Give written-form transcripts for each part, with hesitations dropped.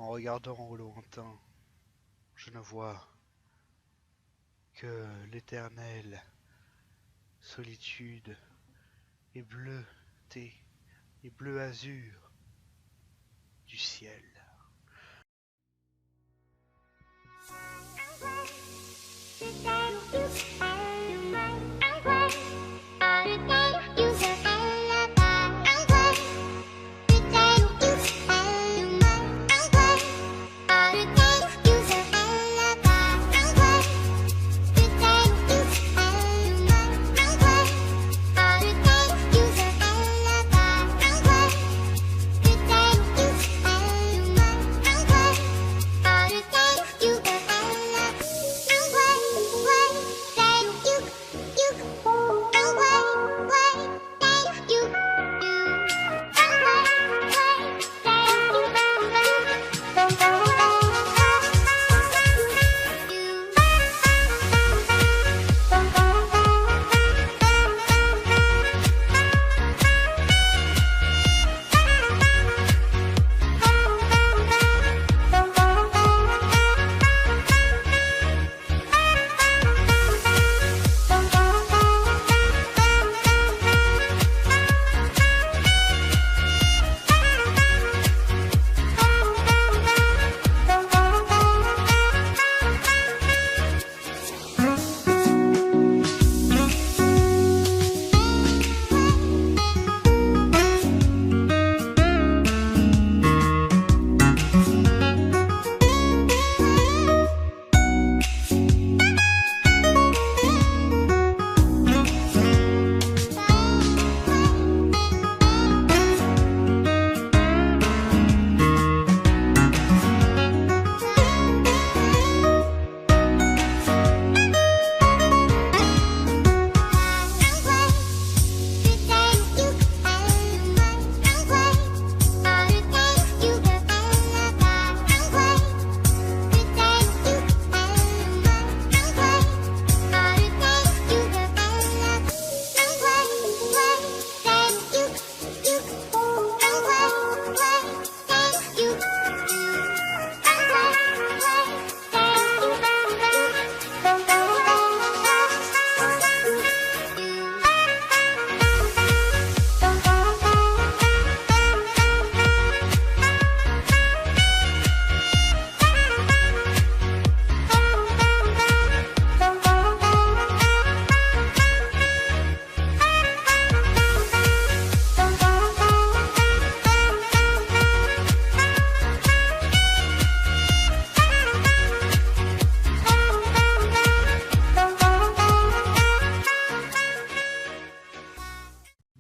En regardant au lointain, je ne vois que l'éternelle solitude et bleuté et bleu azur du ciel.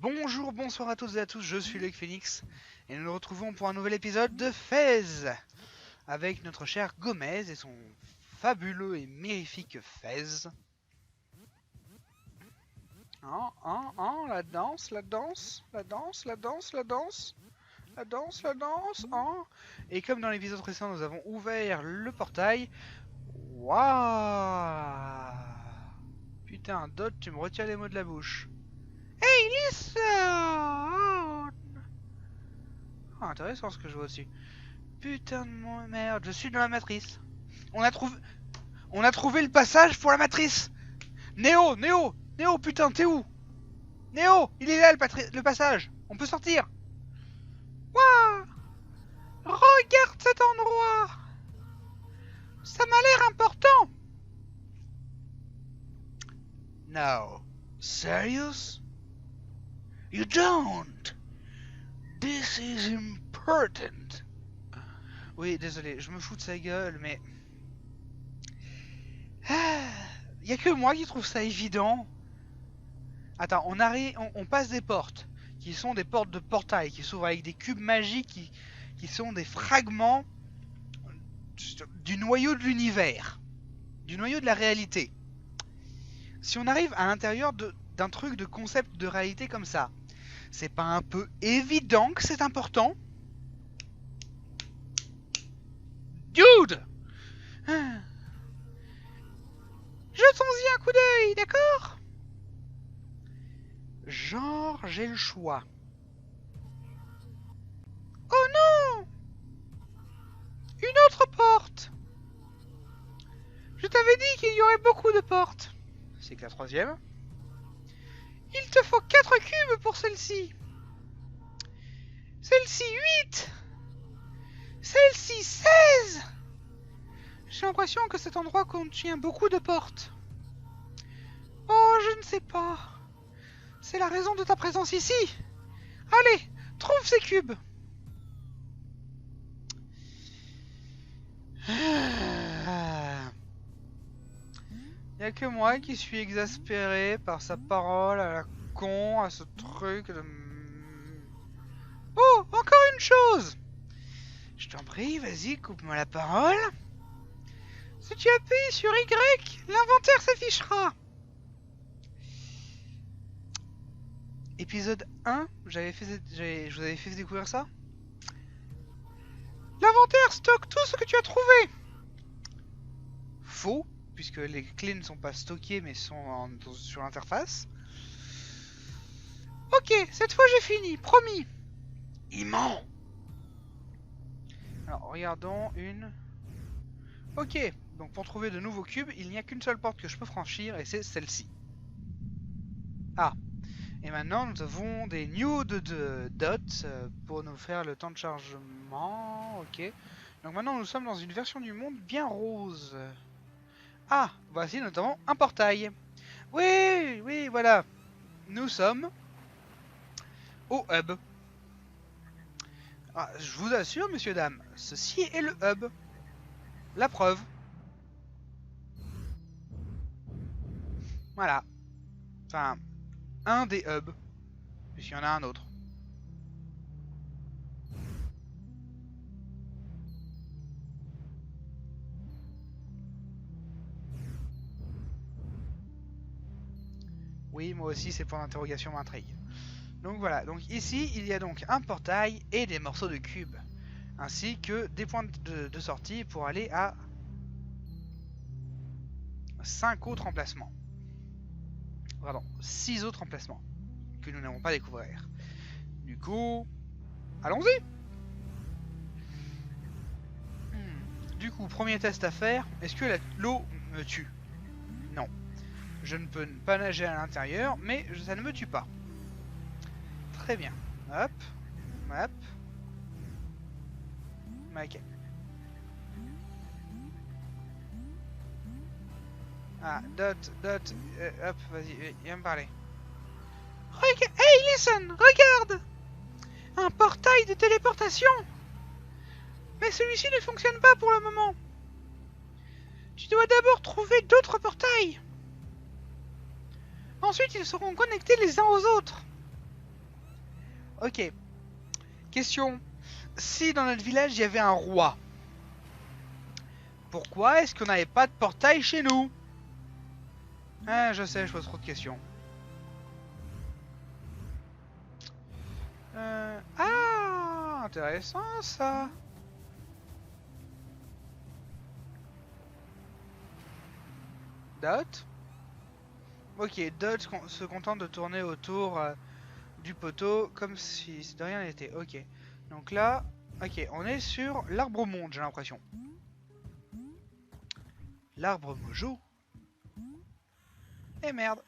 Bonjour, bonsoir à toutes et à tous, je suis Luc Phoenix et nous nous retrouvons pour un nouvel épisode de Fez avec notre cher Gomez et son fabuleux et mirifique Fez. La danse, la danse, la danse, la danse, la danse, la danse, la danse, Et comme dans l'épisode précédent, nous avons ouvert le portail. Waouh! Putain, Dot, tu me retires les mots de la bouche. Hey, listen! Oh, intéressant ce que je vois dessus. Putain de merde, je suis dans la matrice. On a trouvé le passage pour la matrice. Néo, putain, t'es où? Néo, il est là le passage. On peut sortir. Waouh! Regarde cet endroit. Ça m'a l'air important. No. Serious? You don't. This is important. Oui, désolé, je me fous de sa gueule, mais... y a que moi qui trouve ça évident. Attends, on passe des portes, qui sont des portes de portail, qui s'ouvrent avec des cubes magiques, qui sont des fragments du noyau de l'univers, du noyau de la réalité. Si on arrive à l'intérieur d'un truc de concept de réalité comme ça, c'est pas un peu évident que c'est important? Dude! Jetons-y un coup d'œil, d'accord? Genre, j'ai le choix. Oh non! beaucoup de portes. C'est que la troisième. Il te faut 4 cubes pour celle-ci. Celle-ci 8. Celle-ci 16. J'ai l'impression que cet endroit contient beaucoup de portes. Oh, je ne sais pas. C'est la raison de ta présence ici. Allez, trouve ces cubes. Y a que moi qui suis exaspéré par sa parole à la con, à ce truc de... Oh, encore une chose. Je t'en prie, vas-y, coupe-moi la parole. Si tu appuies sur Y, l'inventaire s'affichera. Épisode 1, je vous avais fait découvrir ça. L'inventaire stocke tout ce que tu as trouvé. Faux, puisque les clés ne sont pas stockées mais sont sur l'interface. Ok, cette fois j'ai fini, promis. Il ment. Alors regardons une... Ok, donc pour trouver de nouveaux cubes, il n'y a qu'une seule porte que je peux franchir et c'est celle-ci. Ah, et maintenant nous avons des nudes de dots pour nous faire le temps de chargement. Ok, donc maintenant nous sommes dans une version du monde bien rose. Ah, voici notamment un portail. Oui, oui, voilà. Nous sommes au hub. Ah, je vous assure, messieurs, dames, ceci est le hub. La preuve. Voilà. Enfin, un des hubs. Puisqu'il y en a un autre. Oui, moi aussi, ces points d'interrogation m'intriguent. Donc voilà, donc ici, il y a donc un portail et des morceaux de cubes. Ainsi que des points de sortie pour aller à 5 autres emplacements. Pardon, 6 autres emplacements que nous n'avons pas découvert. Du coup, allons-y. Du coup, premier test à faire, est-ce que l'eau me tue? Non. Je ne peux pas nager à l'intérieur, mais ça ne me tue pas. Très bien. Hop. Hop. Ok. Ah, Dot, hop, vas-y, viens me parler. Hey, listen, regarde! Un portail de téléportation! Mais celui-ci ne fonctionne pas pour le moment. Tu dois d'abord trouver d'autres portails. Ensuite, ils seront connectés les uns aux autres. Ok. Question. Si dans notre village, il y avait un roi, pourquoi est-ce qu'on n'avait pas de portail chez nous? Ah, je sais, je pose trop de questions. Ah, intéressant ça. Dot. Ok, Dot se contente de tourner autour du poteau comme si de rien n'était. Ok. Donc là, ok, on est sur l'arbre monde, j'ai l'impression. L'arbre mojo. Eh merde.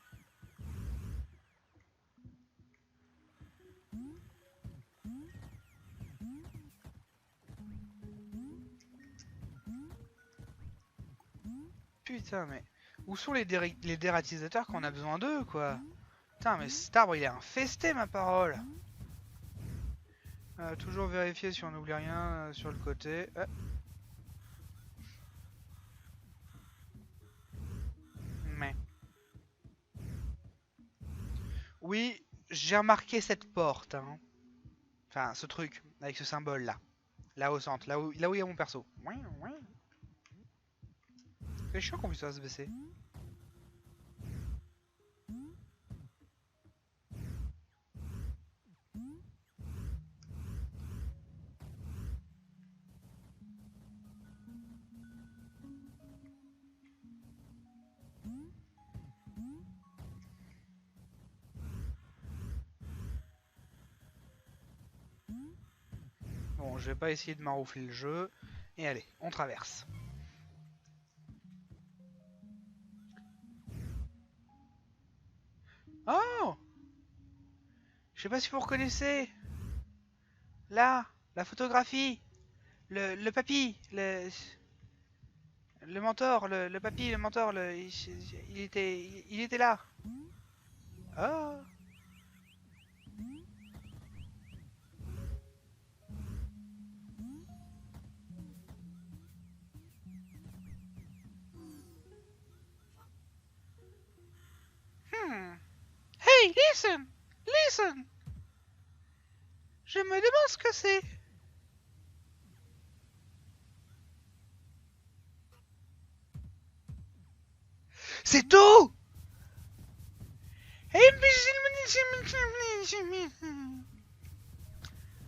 Putain, mais où sont les dératisateurs qu'on a besoin d'eux, quoi? Putain, mais cet arbre, il est infesté, ma parole. Toujours vérifier si on n'oublie rien sur le côté. Mais... Oui, j'ai remarqué cette porte. Hein. Enfin, ce truc, avec ce symbole-là. Là au centre, là où il y a mon perso. C'est chiant qu'on puisse pas se baisser. Bon, je vais pas essayer de maroufler le jeu. Et allez, on traverse. sais pas si vous reconnaissez. Là, la photographie. Le papy. Le mentor. Le papy, le mentor. Il était là. Oh. Hmm. Hey, listen! Listen! Je me demande ce que c'est. C'est tout!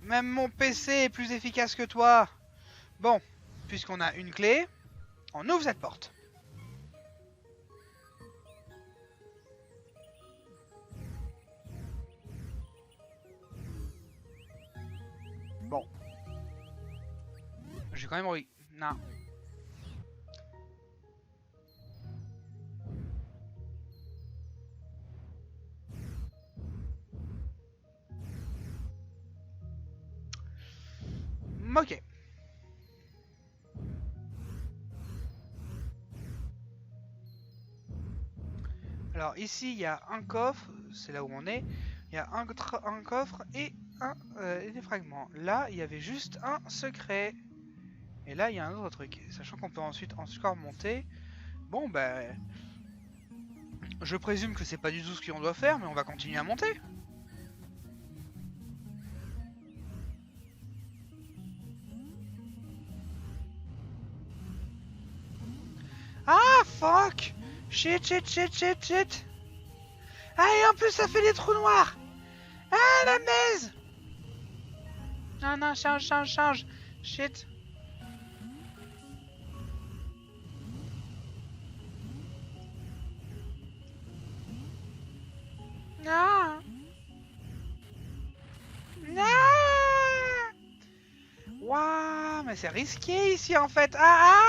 Même mon PC est plus efficace que toi. Bon, puisqu'on a une clé, on ouvre cette porte. Bon. J'ai quand même envie. Non. Ok. Alors ici, il y a un coffre, c'est là où on est. Il y a un coffre et des fragments. Là, il y avait juste un secret. Et là, il y a un autre truc. Sachant qu'on peut ensuite encore monter. Bon, ben... je présume que c'est pas du tout ce qu'on doit faire, mais on va continuer à monter. Ah, fuck! Shit, shit, shit, shit, shit! Ah, et en plus, ça fait des trous noirs! Ah, la mèze! Non, non, change, change, change! Shit! Non! Non! Waouh, mais c'est risqué ici en fait! Ah, ah!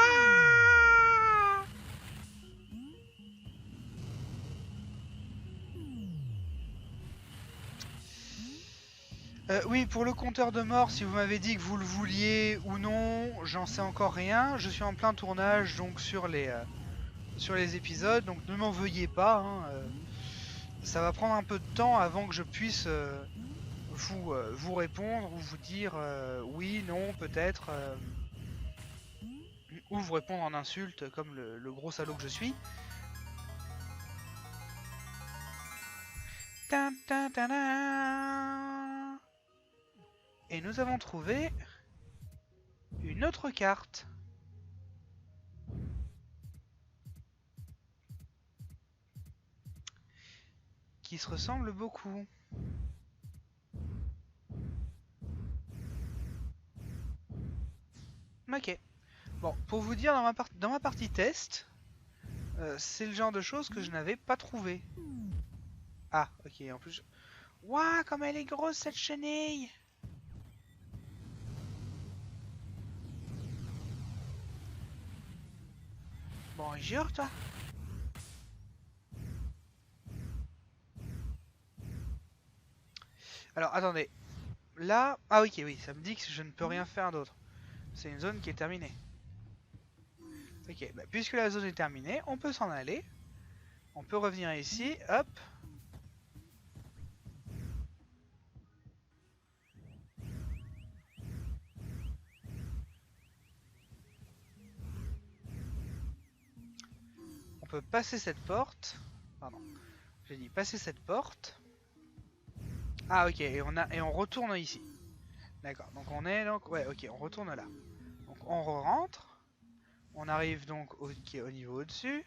Oui, pour le compteur de mort, si vous m'avez dit que vous le vouliez ou non, j'en sais encore rien. Je suis en plein tournage donc sur les épisodes, donc ne m'en veuillez pas. Hein, ça va prendre un peu de temps avant que je puisse vous répondre ou vous dire oui, non, peut-être, ou vous répondre en insulte comme le gros salaud que je suis. Tin, tin, tin, tin. Et nous avons trouvé une autre carte. Qui se ressemble beaucoup. Ok. Bon, pour vous dire, dans ma partie test, c'est le genre de choses que je n'avais pas trouvé. Ah, ok, en plus... Waouh, comme elle est grosse cette chenille! Bonjour, toi! Alors, attendez. Là... Ah, ok, oui, ça me dit que je ne peux rien faire d'autre. C'est une zone qui est terminée. Ok, bah, puisque la zone est terminée, on peut s'en aller. On peut revenir ici, hop. On peut passer cette porte. Pardon. J'ai dit passer cette porte. Ah ok, et on retourne ici. D'accord, donc on est donc... Ouais, ok, on retourne là. Donc on rentre. On arrive donc au niveau au-dessus.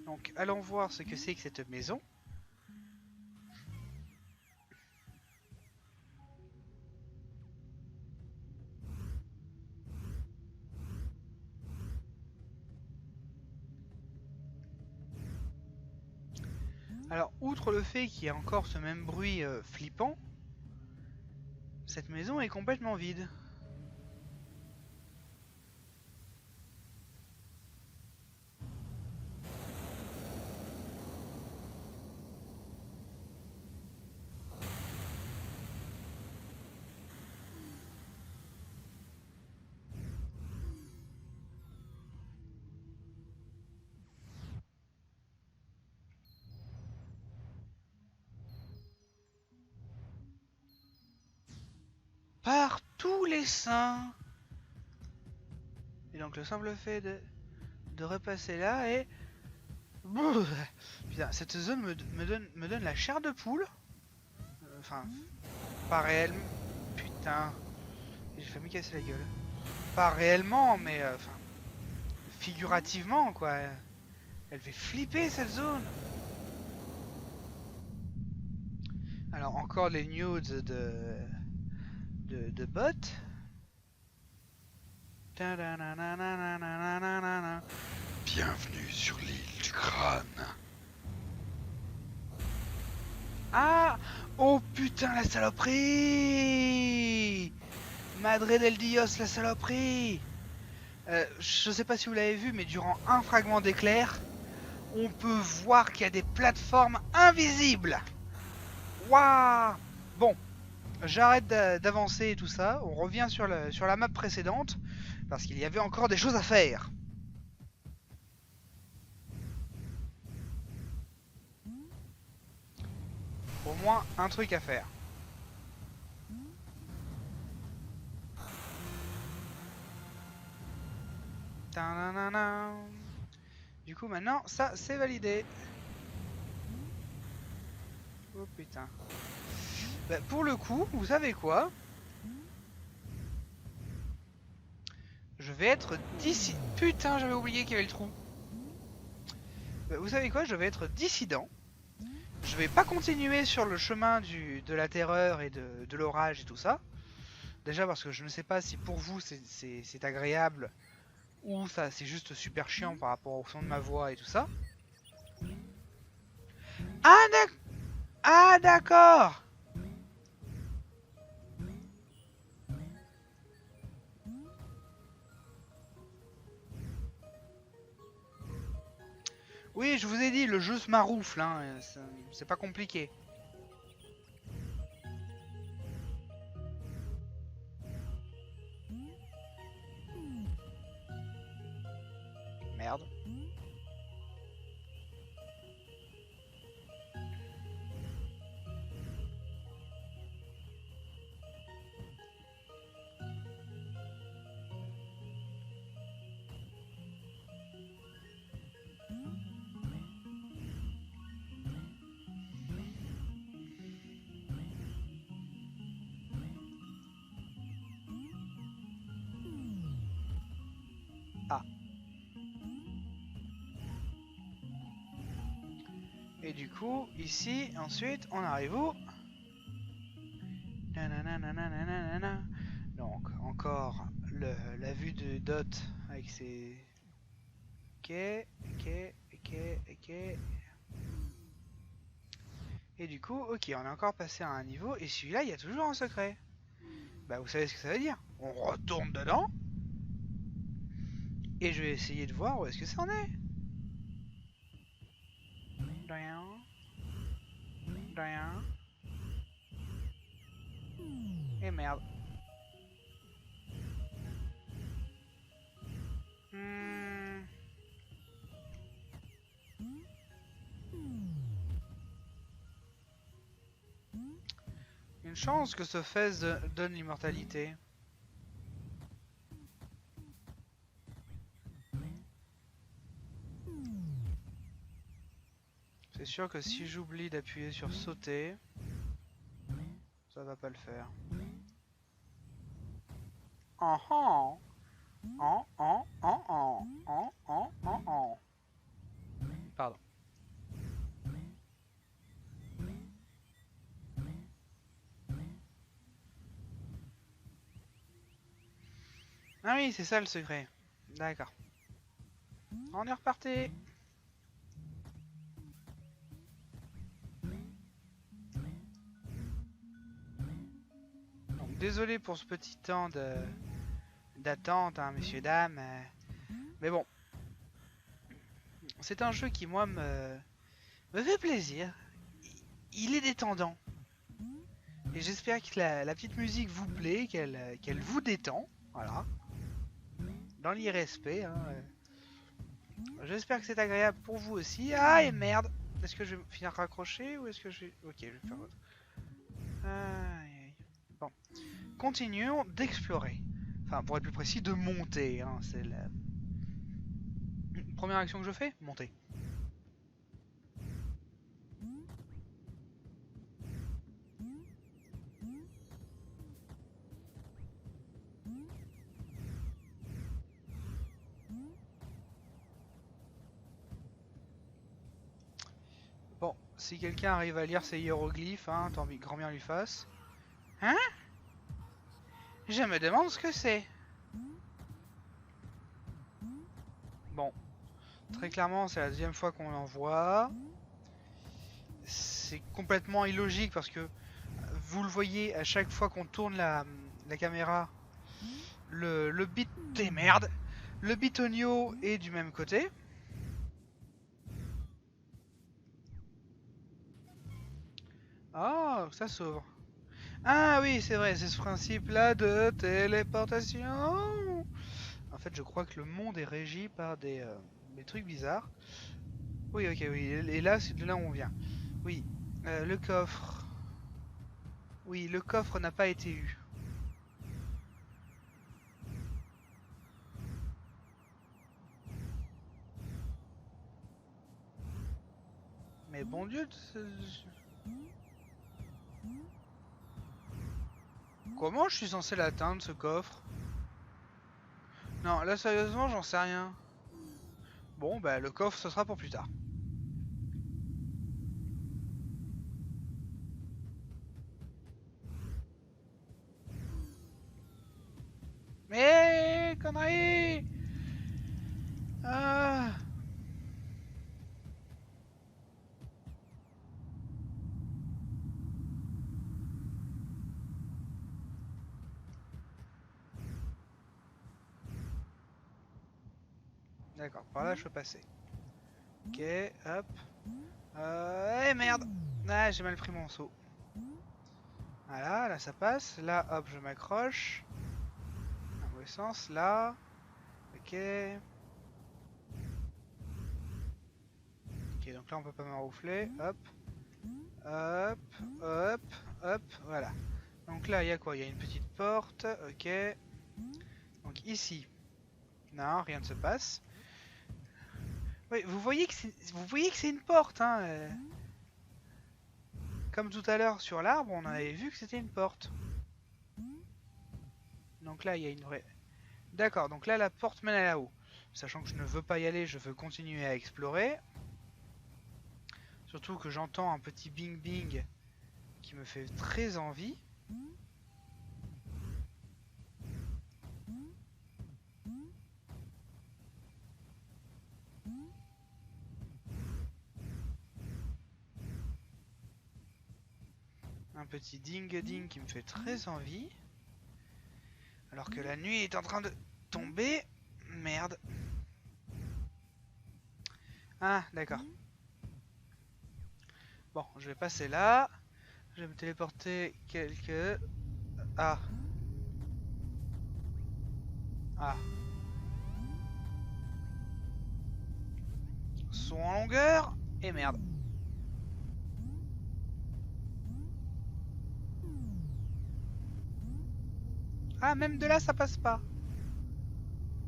Donc allons voir ce que c'est que cette maison. Alors, outre le fait qu'il y a encore ce même bruit flippant, cette maison est complètement vide. Par tous les saints. Et donc le simple fait de repasser là et... Putain, cette zone me donne la chair de poule. Enfin, pas réellement. Putain, j'ai failli me casser la gueule. Pas réellement, mais enfin, figurativement quoi. Elle fait flipper cette zone. Alors encore les nudes de bots. Bienvenue sur l'île du crâne. Ah! Oh putain la saloperie! Madre del Dios la saloperie! Je sais pas si vous l'avez vu, mais durant un fragment d'éclair, on peut voir qu'il y a des plateformes invisibles! Waouh! Bon, j'arrête d'avancer et tout ça, on revient sur la map précédente, parce qu'il y avait encore des choses à faire. Au moins un truc à faire. Ta-na-na-na. Du coup maintenant ça c'est validé. Oh putain. Bah, pour le coup, vous savez quoi? Je vais être d'ici. Putain, j'avais oublié qu'il y avait le trou. Bah, vous savez quoi? Je vais être dissident. Je vais pas continuer sur le chemin de la terreur et de l'orage et tout ça. Déjà parce que je ne sais pas si pour vous c'est agréable ou ça c'est juste super chiant par rapport au son de ma voix et tout ça. Ah d'accord. Oui, je vous ai dit, le jeu se maroufle, hein, c'est pas compliqué. Merde. Ah. Et du coup, ici, ensuite, on arrive où? Nanananananana. Donc, encore la vue de Dot avec ses... Ok, ok, ok, ok. Et du coup, ok, on est encore passé à un niveau, et celui-là, il y a toujours un secret. Bah, vous savez ce que ça veut dire? On retourne dedans, et je vais essayer de voir où est-ce que ça en est. Rien. Rien. Et merde. Hmm. Une chance que ce fez donne l'immortalité. C'est sûr que si j'oublie d'appuyer sur sauter, ça va pas le faire. En en en en en en en en en. Pardon. Ah oui, c'est ça le secret. D'accord. On est reparti. Donc, désolé pour ce petit temps d'attente, hein, messieurs, dames. Mais bon, c'est un jeu qui, moi, me fait plaisir. Il est détendant. Et j'espère que la petite musique vous plaît, qu'elle vous détend. Voilà. Dans l'irrespect. Hein. J'espère que c'est agréable pour vous aussi. Ah, et merde. Est-ce que je vais finir raccroché ou est-ce que je vais... Ok, je vais faire autre. Bon. Continuons d'explorer. Enfin, pour être plus précis, de monter. Hein. C'est la première action que je fais. Monter. Bon, si quelqu'un arrive à lire ces hiéroglyphes, hein, tant grand bien lui fasse. Hein? Je me demande ce que c'est. Bon, très clairement, c'est la deuxième fois qu'on en voit. C'est complètement illogique parce que vous le voyez à chaque fois qu'on tourne la caméra, le bit des merdes, le bitonio est du même côté. Oh, ça s'ouvre. Ah oui, c'est vrai, c'est ce principe-là de téléportation. En fait, je crois que le monde est régi par des trucs bizarres. Oui, ok, oui. Et là, c'est de là où on vient. Oui, le coffre. Oui, le coffre n'a pas été eu. Mais bon Dieu, comment je suis censé l'atteindre ce coffre? Non, là sérieusement, j'en sais rien. Bon, bah le coffre, ce sera pour plus tard. Mais connerie! Ah. D'accord, par là je peux passer. Ok, hop. Eh merde! Ah, j'ai mal pris mon saut. Voilà, là ça passe. Là, hop, je m'accroche. Dans le mauvais sens, là. Ok. Ok, donc là on peut pas m'enroufler. Hop. Hop, hop, hop, voilà. Donc là, il y a quoi? Il y a une petite porte, ok. Donc ici, non, rien ne se passe. Oui, vous voyez que c'est une porte, hein. Comme tout à l'heure sur l'arbre, on avait vu que c'était une porte. Donc là, il y a une vraie... D'accord, donc là, la porte mène à là-haut. Sachant que je ne veux pas y aller, je veux continuer à explorer. Surtout que j'entends un petit bing bing qui me fait très envie. Un petit ding ding qui me fait très envie. Alors que la nuit est en train de tomber. Merde. Ah, d'accord. Bon, je vais passer là. Je vais me téléporter quelques... Ah. Ah. Son en longueur. Et merde. Ah, même de là, ça passe pas.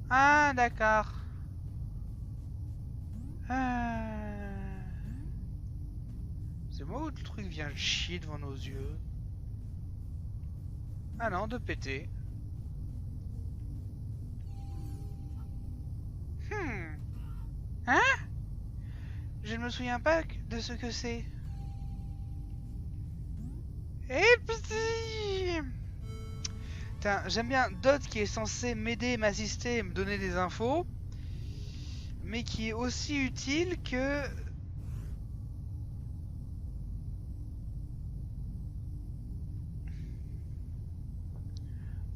Ah, d'accord. C'est moi où le truc vient chier devant nos yeux. Ah non, de péter. Hein? Je ne me souviens pas de ce que c'est. Eh petit! j'aime bien Dot qui est censé m'aider, m'assister et me donner des infos, mais qui est aussi utile que...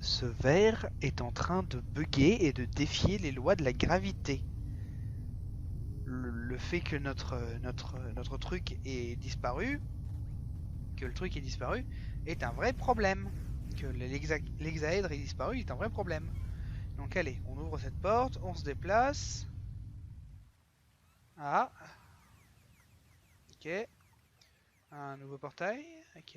Ce verre est en train de bugger et de défier les lois de la gravité. Le fait que notre truc est disparu, est un vrai problème. Que l'hexaèdre est disparu est un vrai problème. Donc allez, on ouvre cette porte, on se déplace. Ah. Ok. Un nouveau portail. Ok.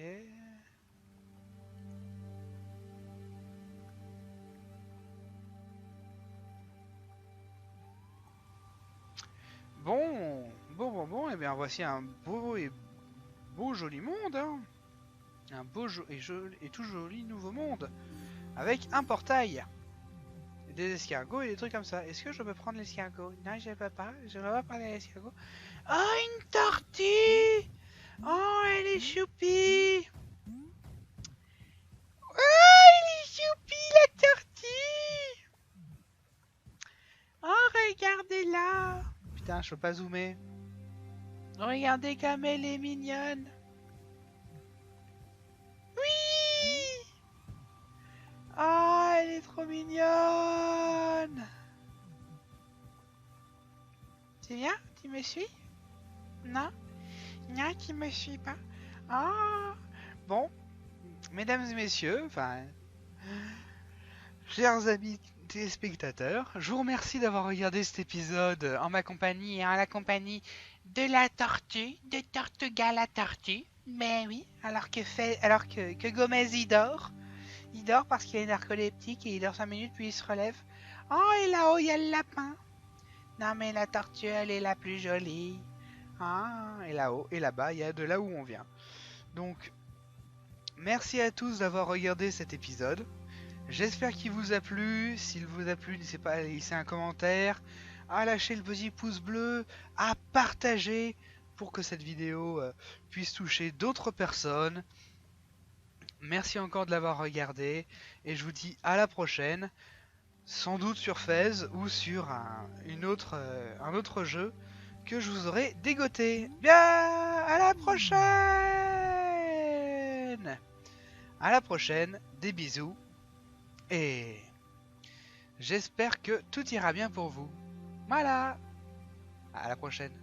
Bon, et bien voici un beau joli monde, hein. Un beau et tout joli nouveau monde. Avec un portail. Des escargots et des trucs comme ça. Est-ce que je peux prendre l'escargot? Non, je peux pas. Je ne peux pas prendre l'escargot. Oh, une tortue! Oh, elle est choupie! Oh, elle est choupie, la tortue! Oh, regardez-la! Putain, je peux pas zoomer. Regardez comme elle est mignonne. Oui! Oh, elle est trop mignonne! C'est bien? Tu me suis? Non? Non, tu me suis pas? Ah! Bon, mesdames et messieurs, chers amis téléspectateurs, je vous remercie d'avoir regardé cet épisode en ma compagnie et en la compagnie de la tortue, de Tortuga la tortue. Mais oui, alors que Gomez il dort parce qu'il est narcoleptique et il dort 5 minutes puis il se relève. Oh, et là-haut il y a le lapin. Non mais la tortue elle est la plus jolie. Ah, et là-haut et là-bas il y a de là où on vient. Donc, merci à tous d'avoir regardé cet épisode. J'espère qu'il vous a plu. S'il vous a plu, n'hésitez pas à laisser un commentaire, à lâcher le petit pouce bleu, à partager pour que cette vidéo puisse toucher d'autres personnes. Merci encore de l'avoir regardé et je vous dis à la prochaine, sans doute sur FaZe ou sur un autre jeu que je vous aurai dégoté. Bien, à la prochaine! À la prochaine, des bisous. Et j'espère que tout ira bien pour vous. Voilà. À la prochaine.